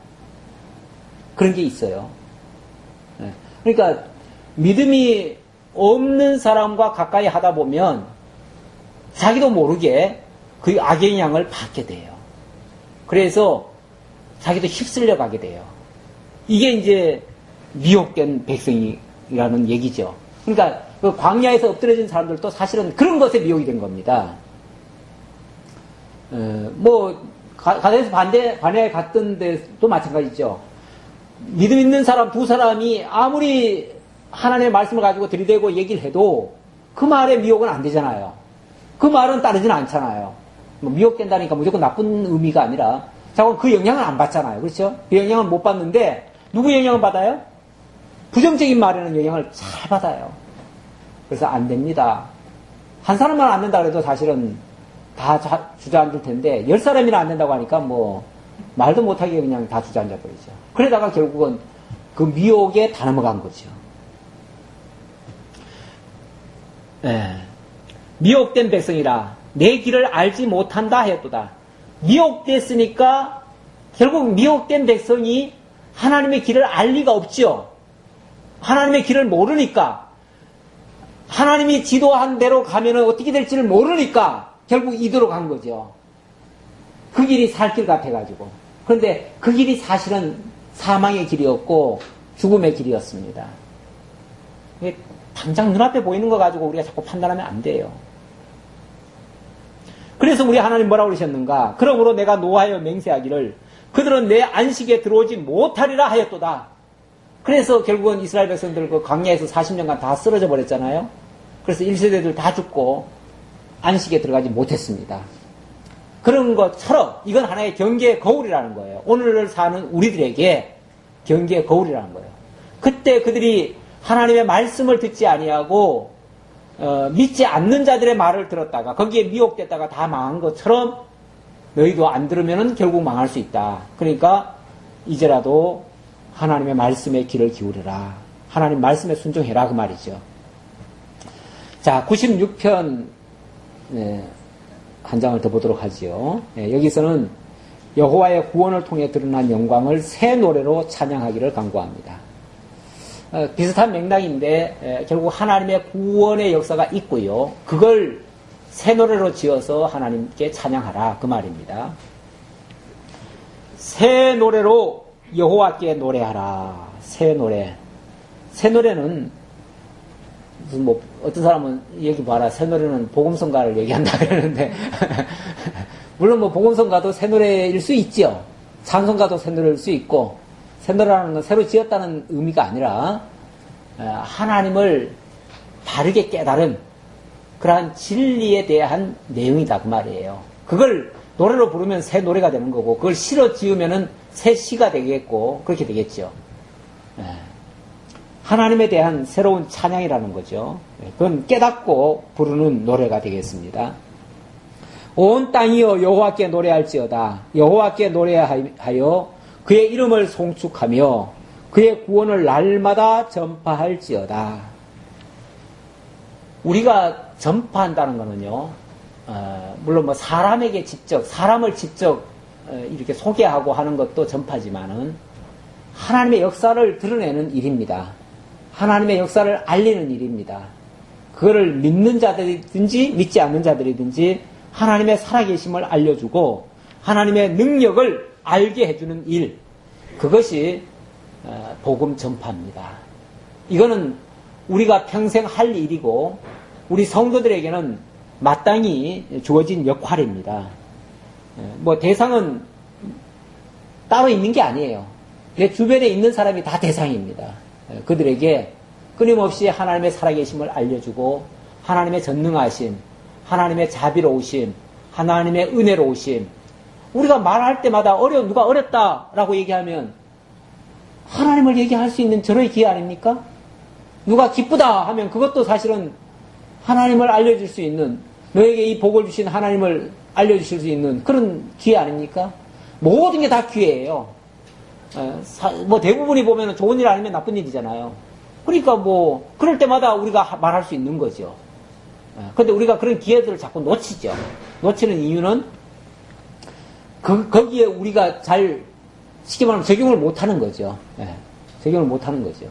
그런 게 있어요. 그러니까 믿음이 없는 사람과 가까이 하다 보면 자기도 모르게 그 악의 영향을 받게 돼요. 그래서 자기도 휩쓸려 가게 돼요. 이게 이제 미혹된 백성이라는 얘기죠. 그러니까 그 광야에서 엎드려진 사람들도 사실은 그런 것에 미혹이 된 겁니다. 가나안에서 반야에 갔던 데도 마찬가지죠. 믿음 있는 사람 두 사람이 아무리 하나님의 말씀을 가지고 들이대고 얘기를 해도 그 말에 미혹은 안 되잖아요. 그 말은 따르지는 않잖아요. 미혹된다니까 무조건 나쁜 의미가 아니라 자꾸 그 영향을 안 받잖아요. 그렇죠? 그 영향을 못 받는데 누구 영향을 받아요? 부정적인 말에는 영향을 잘 받아요. 그래서 안 됩니다. 한 사람만 안 된다 그래도 사실은 다 주저앉을 텐데 10사람이나 안 된다고 하니까 말도 못하게 그냥 다 주저앉아 버리죠. 그러다가 결국은 그 미혹에 다 넘어간 거죠. 미혹된 백성이라 내 길을 알지 못한다 하였도다. 미혹됐으니까 결국 미혹된 백성이 하나님의 길을 알 리가 없죠. 하나님의 길을 모르니까 하나님이 지도한 대로 가면은 어떻게 될지를 모르니까 결국 이대로 간 거죠. 그 길이 살 길 같아가지고. 그런데 그 길이 사실은 사망의 길이었고 죽음의 길이었습니다. 당장 눈앞에 보이는 거 가지고 우리가 자꾸 판단하면 안 돼요. 그래서 우리 하나님 뭐라고 그러셨는가? 그러므로 내가 노하여 맹세하기를 그들은 내 안식에 들어오지 못하리라 하였도다. 그래서 결국은 이스라엘 백성들 그 광야에서 40년간 다 쓰러져 버렸잖아요. 그래서 1세대들 다 죽고 안식에 들어가지 못했습니다. 그런 것처럼 이건 하나의 경계의 거울이라는 거예요. 오늘을 사는 우리들에게 경계의 거울이라는 거예요. 그때 그들이 하나님의 말씀을 듣지 아니하고 믿지 않는 자들의 말을 들었다가 거기에 미혹됐다가 다 망한 것처럼 너희도 안 들으면 결국 망할 수 있다. 그러니까 이제라도 하나님의 말씀에 귀를 기울여라. 하나님 말씀에 순종해라 그 말이죠. 자, 96편 한 장을 더 보도록 하지요. 여기서는 여호와의 구원을 통해 드러난 영광을 새 노래로 찬양하기를 간구합니다. 비슷한 맥락인데 결국 하나님의 구원의 역사가 있고요. 그걸 새 노래로 지어서 하나님께 찬양하라 그 말입니다. 새 노래로 여호와께 노래하라. 새 노래. 새 노래는 무슨 어떤 사람은 여기 봐라. 새 노래는 복음성가를 얘기한다 그러는데 물론 복음성가도 새 노래일 수 있죠. 찬송가도 새 노래일 수 있고 새 노래라는 건 새로 지었다는 의미가 아니라 하나님을 바르게 깨달은 그러한 진리에 대한 내용이다 그 말이에요. 그걸 노래로 부르면 새 노래가 되는 거고 그걸 시로 지으면은 새 시가 되겠고 그렇게 되겠죠. 하나님에 대한 새로운 찬양이라는 거죠. 그건 깨닫고 부르는 노래가 되겠습니다. 온 땅이여 여호와께 노래할지어다. 여호와께 노래하여 그의 이름을 송축하며 그의 구원을 날마다 전파할지어다. 우리가 전파한다는 것은요, 물론 뭐 사람을 직접 이렇게 소개하고 하는 것도 전파지만은 하나님의 역사를 드러내는 일입니다. 하나님의 역사를 알리는 일입니다. 그거를 믿는 자들이든지 믿지 않는 자들이든지 하나님의 살아계심을 알려주고 하나님의 능력을 알게 해주는 일, 그것이 복음 전파입니다. 이거는 우리가 평생 할 일이고 우리 성도들에게는 마땅히 주어진 역할입니다. 뭐 대상은 따로 있는 게 아니에요. 내 주변에 있는 사람이 다 대상입니다. 그들에게 끊임없이 하나님의 살아계심을 알려주고 하나님의 전능하심, 하나님의 자비로우심, 하나님의 은혜로우심, 우리가 말할 때마다 누가 어렵다라고 얘기하면 하나님을 얘기할 수 있는 저의 기회 아닙니까? 누가 기쁘다 하면 그것도 사실은 하나님을 알려줄 수 있는, 너에게 이 복을 주신 하나님을 알려주실 수 있는 그런 기회 아닙니까? 모든 게 다 기회예요. 뭐 대부분이 보면 좋은 일 아니면 나쁜 일이잖아요. 그러니까 뭐 그럴 때마다 우리가 말할 수 있는 거죠. 그런데 우리가 그런 기회들을 자꾸 놓치죠. 놓치는 이유는 거기에 우리가 잘 쉽게 말하면 적용을 못하는 거죠. 적용을 못하는 거죠.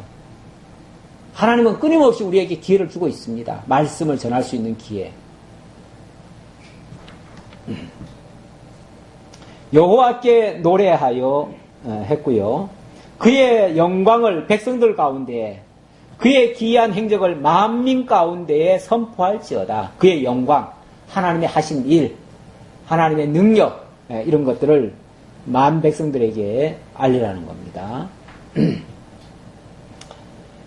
하나님은 끊임없이 우리에게 기회를 주고 있습니다. 말씀을 전할 수 있는 기회. 여호와께 노래하여 했고요. 그의 영광을 백성들 가운데, 그의 기이한 행적을 만민 가운데에 선포할지어다. 그의 영광, 하나님의 하신 일, 하나님의 능력, 이런 것들을 만 백성들에게 알리라는 겁니다.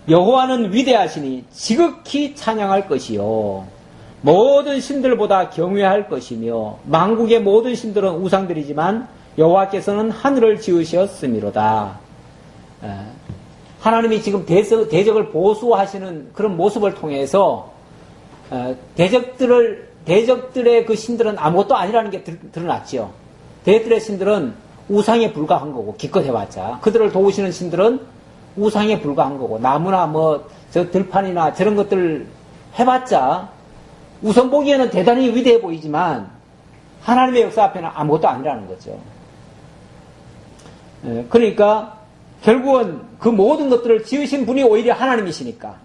여호와는 위대하시니 지극히 찬양할 것이요 모든 신들보다 경외할 것이며 만국의 모든 신들은 우상들이지만 여호와께서는 하늘을 지으셨음이로다. 하나님이 지금 대적을 보수하시는 그런 모습을 통해서 대적들의 그 신들은 아무것도 아니라는 게 드러났지요. 대적들의 신들은 우상에 불과한 거고, 기껏 해봤자. 그들을 도우시는 신들은 우상에 불과한 거고, 나무나 저 들판이나 저런 것들 해봤자 우선 보기에는 대단히 위대해 보이지만 하나님의 역사 앞에는 아무것도 아니라는 거죠. 그러니까 결국은 그 모든 것들을 지으신 분이 오히려 하나님이시니까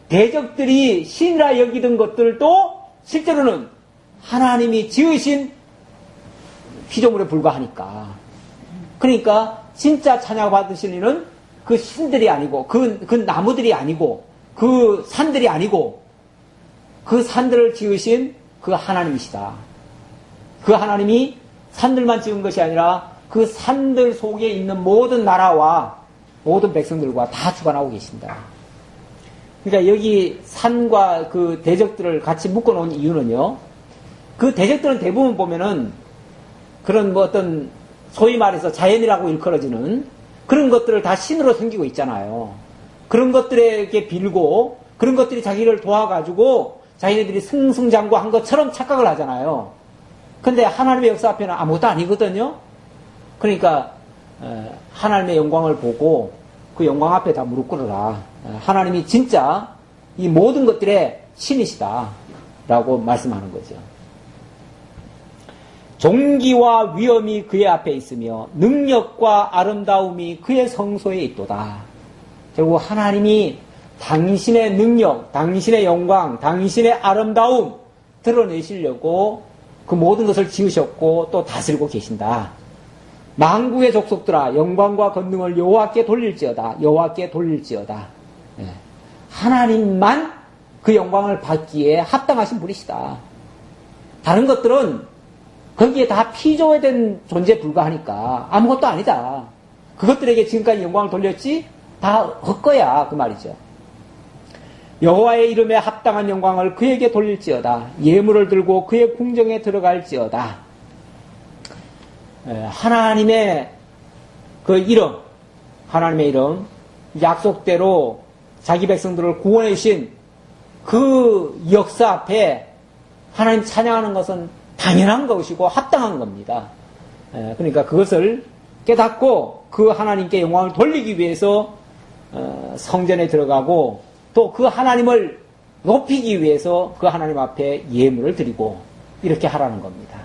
대적들이 신이라 여기던 것들도 실제로는 하나님이 지으신 피조물에 불과하니까. 그러니까 진짜 찬양받으실 이는 그 신들이 아니고 그 나무들이 아니고 그 산들이 아니고 그 산들을 지으신 그 하나님이시다. 그 하나님이 산들만 지은 것이 아니라 그 산들 속에 있는 모든 나라와 모든 백성들과 다 주관하고 계신다. 그러니까 여기 산과 그 대적들을 같이 묶어놓은 이유는요, 그 대적들은 대부분 보면은 그런 어떤 소위 말해서 자연이라고 일컬어지는 그런 것들을 다 신으로 섬기고 있잖아요. 그런 것들에게 빌고 그런 것들이 자기를 도와가지고 자기네들이 승승장구한 것처럼 착각을 하잖아요. 근데 하나님의 역사 앞에는 아무것도 아니거든요. 그러니까 하나님의 영광을 보고 그 영광 앞에 다 무릎 꿇어라. 하나님이 진짜 이 모든 것들의 신이시다 라고 말씀하는 거죠. 존귀와 위엄이 그의 앞에 있으며 능력과 아름다움이 그의 성소에 있도다. 결국 하나님이 당신의 능력, 당신의 영광, 당신의 아름다움 드러내시려고 그 모든 것을 지으셨고 또 다스리고 계신다. 만국의 족속들아 영광과 권능을 여호와께 돌릴지어다. 여호와께 돌릴지어다. 하나님만 그 영광을 받기에 합당하신 분이시다. 다른 것들은 거기에 다 피조된 존재에 불과하니까 아무것도 아니다. 그것들에게 지금까지 영광을 돌렸지 다 헛거야 그 말이죠. 여호와의 이름에 합당한 영광을 그에게 돌릴지어다. 예물을 들고 그의 궁정에 들어갈지어다. 하나님의 그 이름, 하나님의 이름, 약속대로 자기 백성들을 구원해 주신 그 역사 앞에 하나님 찬양하는 것은 당연한 것이고 합당한 겁니다. 그러니까 그것을 깨닫고 그 하나님께 영광을 돌리기 위해서 성전에 들어가고 또 그 하나님을 높이기 위해서 그 하나님 앞에 예물을 드리고 이렇게 하라는 겁니다.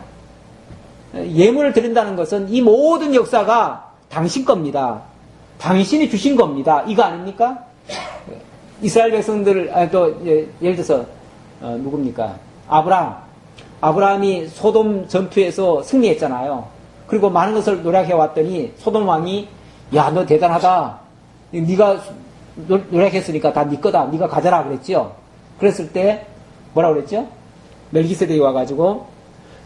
예물을 드린다는 것은 이 모든 역사가 당신 겁니다. 당신이 주신 겁니다. 이거 아닙니까? 이스라엘 백성들, 예를 들어서, 누굽니까? 아브라함이 소돔 전투에서 승리했잖아요. 그리고 많은 것을 노력해왔더니 소돔 왕이, 야, 너 대단하다. 네가 노력했으니까 다 네 거다. 네가 가져라. 그랬죠? 그랬을 때, 뭐라고 그랬죠? 멜기세덱이 와가지고,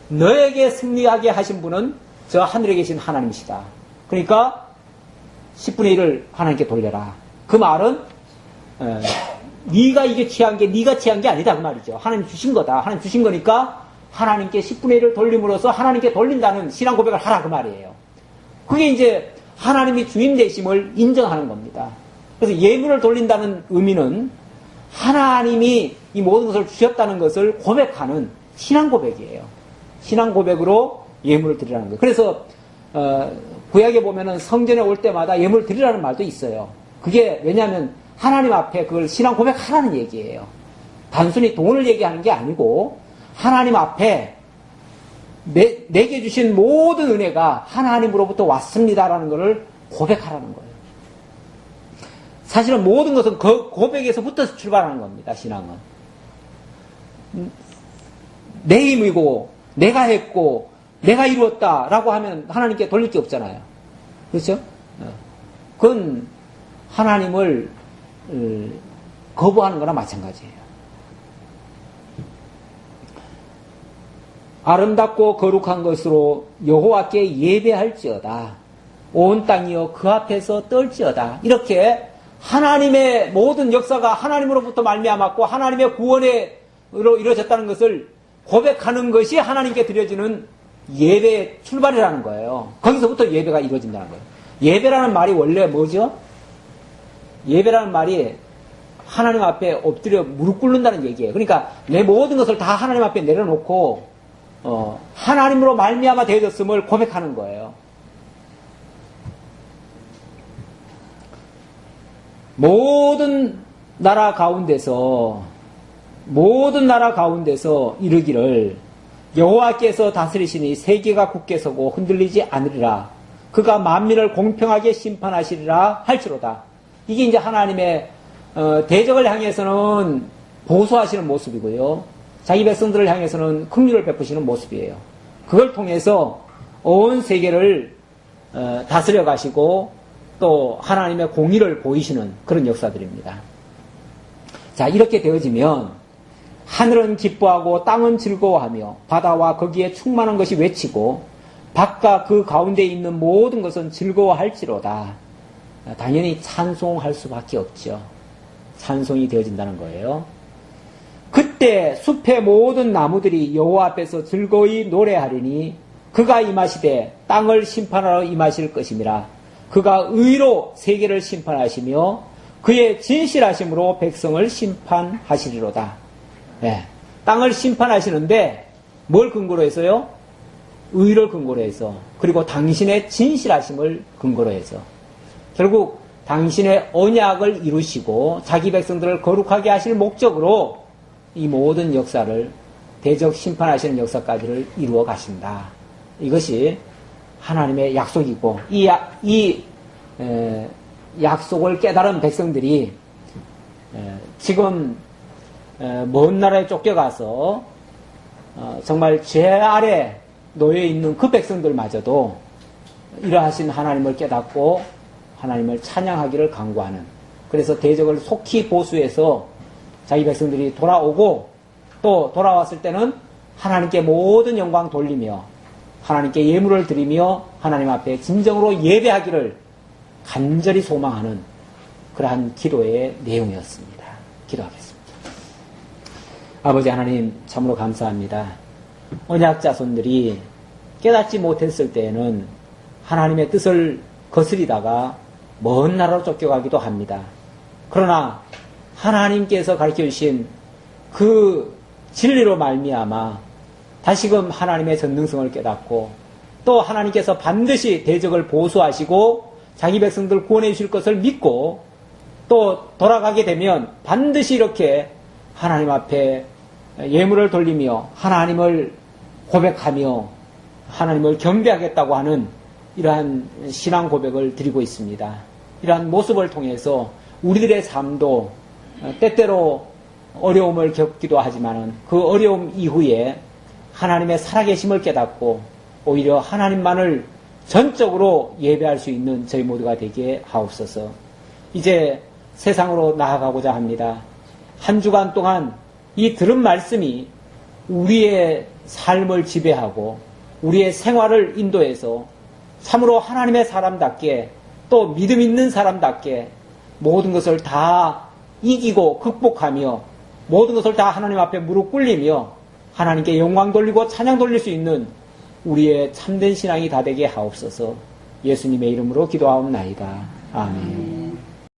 너에게 승리하게 하신 분은 저 하늘에 계신 하나님이시다. 그러니까, 10분의 1을 하나님께 돌려라. 그 말은, 네가 이게 취한 게 네가 취한 게 아니다 그 말이죠. 하나님 주신 거다. 하나님 주신 거니까 하나님께 10분의 1을 돌림으로써 하나님께 돌린다는 신앙 고백을 하라 그 말이에요. 그게 이제 하나님이 주인 되심을 인정하는 겁니다. 그래서 예물을 돌린다는 의미는 하나님이 이 모든 것을 주셨다는 것을 고백하는 신앙 고백이에요. 신앙 고백으로 예물을 드리라는 거예요. 그래서 구약에 보면은 성전에 올 때마다 예물을 드리라는 말도 있어요. 그게 왜냐하면 하나님 앞에 그걸 신앙 고백하라는 얘기예요. 단순히 돈을 얘기하는 게 아니고 하나님 앞에 내게 주신 모든 은혜가 하나님으로부터 왔습니다라는 것을 고백하라는 거예요. 사실은 모든 것은 그 고백에서부터 출발하는 겁니다. 신앙은. 내 힘이고 내가 했고 내가 이루었다라고 하면 하나님께 돌릴 게 없잖아요. 그렇죠? 그건 하나님을 거부하는 거나 마찬가지예요. 아름답고 거룩한 것으로 여호와께 예배할지어다. 온 땅이여 그 앞에서 떨지어다. 이렇게 하나님의 모든 역사가 하나님으로부터 말미암았고 하나님의 구원으로 이루어졌다는 것을 고백하는 것이 하나님께 드려지는 예배의 출발이라는 거예요. 거기서부터 예배가 이루어진다는 거예요. 예배라는 말이 원래 뭐죠? 예배라는 말이 하나님 앞에 엎드려 무릎 꿇는다는 얘기예요. 그러니까 내 모든 것을 다 하나님 앞에 내려놓고 하나님으로 말미암아 되어졌음을 고백하는 거예요. 모든 나라 가운데서 이르기를 여호와께서 다스리시니 세계가 굳게 서고 흔들리지 않으리라. 그가 만민을 공평하게 심판하시리라 할지로다. 이게 이제 하나님의 대적을 향해서는 보수하시는 모습이고요. 자기 백성들을 향해서는 긍휼을 베푸시는 모습이에요. 그걸 통해서 온 세계를 다스려 가시고 또 하나님의 공의를 보이시는 그런 역사들입니다. 자, 이렇게 되어지면 하늘은 기뻐하고 땅은 즐거워하며 바다와 거기에 충만한 것이 외치고 바깥 그 가운데 있는 모든 것은 즐거워할지로다. 당연히 찬송할 수밖에 없죠. 찬송이 되어진다는 거예요. 그때 숲의 모든 나무들이 여호와 앞에서 즐거이 노래하리니 그가 임하시되 땅을 심판하러 임하실 것임이라. 그가 의로 세계를 심판하시며 그의 진실하심으로 백성을 심판하시리로다. 네. 땅을 심판하시는데 뭘 근거로 해서요? 의를 근거로 해서, 그리고 당신의 진실하심을 근거로 해서, 결국 당신의 언약을 이루시고 자기 백성들을 거룩하게 하실 목적으로 이 모든 역사를, 대적 심판하시는 역사까지를 이루어 가신다. 이것이 하나님의 약속이고, 이 약속을 깨달은 백성들이 지금 먼 나라에 쫓겨가서 정말 죄 아래 놓여 있는 그 백성들마저도 이러하신 하나님을 깨닫고 하나님을 찬양하기를 간구하는, 그래서 대적을 속히 보수해서 자기 백성들이 돌아오고 또 돌아왔을 때는 하나님께 모든 영광 돌리며 하나님께 예물을 드리며 하나님 앞에 진정으로 예배하기를 간절히 소망하는 그러한 기도의 내용이었습니다. 기도하겠습니다. 아버지 하나님, 참으로 감사합니다. 언약 자손들이 깨닫지 못했을 때에는 하나님의 뜻을 거스리다가 먼 나라로 쫓겨가기도 합니다. 그러나 하나님께서 가르쳐 주신 그 진리로 말미암아 다시금 하나님의 전능성을 깨닫고 또 하나님께서 반드시 대적을 보수하시고 자기 백성들 구원해 주실 것을 믿고 또 돌아가게 되면 반드시 이렇게 하나님 앞에 예물을 돌리며 하나님을 고백하며 하나님을 경배하겠다고 하는 이러한 신앙 고백을 드리고 있습니다. 이러한 모습을 통해서 우리들의 삶도 때때로 어려움을 겪기도 하지만 그 어려움 이후에 하나님의 살아계심을 깨닫고 오히려 하나님만을 전적으로 예배할 수 있는 저희 모두가 되게 하옵소서. 이제 세상으로 나아가고자 합니다. 한 주간 동안 이 들은 말씀이 우리의 삶을 지배하고 우리의 생활을 인도해서 참으로 하나님의 사람답게 또 믿음 있는 사람답게 모든 것을 다 이기고 극복하며 모든 것을 다 하나님 앞에 무릎 꿇리며 하나님께 영광 돌리고 찬양 돌릴 수 있는 우리의 참된 신앙이 다 되게 하옵소서. 예수님의 이름으로 기도하옵나이다. 아멘.